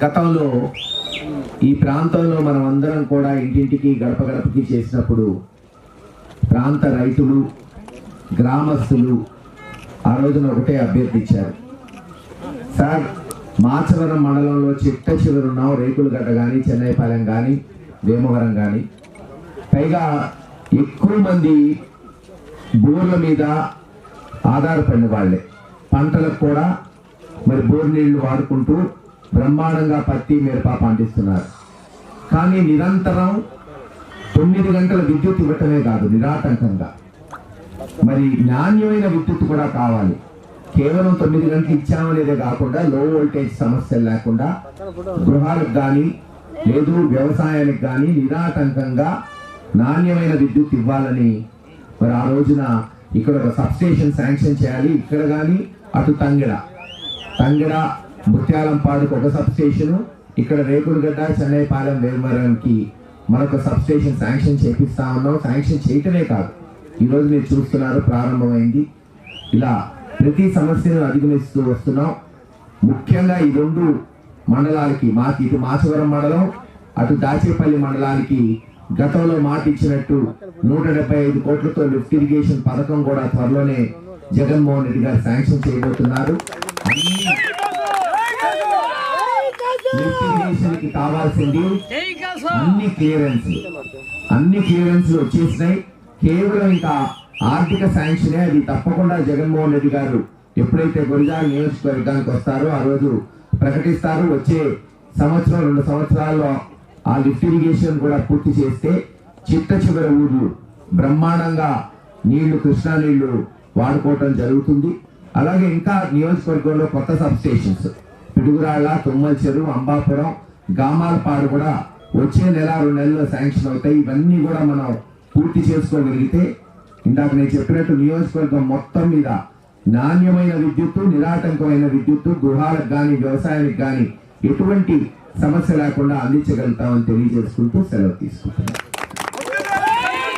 గతంలో ఈ ప్రాంతంలో మనం అందరం కూడా ఇంటింటికి గడప గడపకి చేసినప్పుడు ప్రాంత రైతులు గ్రామస్తులు ఆ రోజున ఒకటే అభ్యర్థించారు, సార్ మాచవరం మండలంలో చిట్ట చివరున్నాం, రేకులగడ్డ కానీ చెన్నైపాలెం కానీ వేమవరం కానీ, పైగా ఎక్కువ మంది బోర్ల మీద ఆధారపడిన వాళ్ళే, పంటలకు కూడా మరి బోర్ నీళ్లు వాడుకుంటూ బ్రహ్మాండంగా పత్తి మిరప పండిస్తున్నారు. కానీ నిరంతరం 9 గంటల విద్యుత్ ఇవ్వటమే కాదు, నిరాటంకంగా మరి నాణ్యమైన విద్యుత్ కూడా కావాలి. కేవలం 9 గంటలు ఇచ్చామనేదే కాకుండా లో వోల్టేజ్ సమస్యలు లేకుండా గృహాలకు కానీ లేదు వ్యవసాయానికి కానీ నిరాటంకంగా నాణ్యమైన విద్యుత్ ఇవ్వాలని మరి ఆ రోజున ఇక్కడ ఒక సబ్స్టేషన్ శాంక్షన్ చేయాలి. ఇక్కడ కానీ అటు తంగెడ ముత్యాలంపాడుకు ఒక సబ్స్టేషను, ఇక్కడ రేకులగడ్డ చెన్నైపాలెం వేమవరంకి మరొక సబ్స్టేషన్ శాంక్షన్ చేపిస్తా ఉన్నాం. శాంక్షన్ చేయటమే కాదు, ఈరోజు మీరు చూస్తున్నారు ప్రారంభమైంది. ఇలా ప్రతి సమస్యను అధిగమిస్తూ వస్తున్నాం. ముఖ్యంగా ఈ 2 మండలాలకి, మాకు ఇటు మాచవరం మండలం అటు దాచేపల్లి మండలానికి గతంలో మాట ఇచ్చినట్టు 175 కోట్లతో లిఫ్ట్ ఇరిగేషన్ పథకం కూడా త్వరలోనే జగన్మోహన్ రెడ్డి గారు శాంక్షన్ చేయబోతున్నారు. లిఫ్ట్ ఇరిగేషన్ కి కావాల్సింది అన్ని క్లియరెన్స్ వచ్చేసినాయి. కేవలం ఇంకా ఆర్థిక శాంక్షనే, అది తప్పకుండా జగన్మోహన్ రెడ్డి గారు ఎప్పుడైతే గురిజాల నియోజకవర్గానికి వస్తారో ఆ రోజు ప్రకటిస్తారు. వచ్చే సంవత్సరం 2 సంవత్సరాల్లో ఆ లిఫ్ట్ ఇరిగేషన్ కూడా పూర్తి చేస్తే చిట్ట చివరి ఊర్లు బ్రహ్మాండంగా నీళ్లు, కృష్ణా నీళ్లు వాడుకోవటం జరుగుతుంది. అలాగే ఇంకా నియోజకవర్గంలో కొత్త సబ్స్టేషన్స్ పిడుగురాళ్ళ, తుమ్మల చెరువు, అంబాపురం, గామాలపాడు కూడా వచ్చే నెల 2 నెలల్లో శాంక్షన్ అవుతాయి. ఇవన్నీ కూడా మనం పూర్తి చేసుకోగలిగితే ఇందాక నేను చెప్పినట్టు నియోజకవర్గం మొత్తం మీద నాణ్యమైన విద్యుత్తు, నిరాటంకమైన విద్యుత్తు గృహాలకు కానీ వ్యవసాయానికి కానీ ఎటువంటి సమస్య లేకుండా అందించగలుగుతామని తెలియజేసుకుంటూ సెలవు తీసుకుంటున్నాం.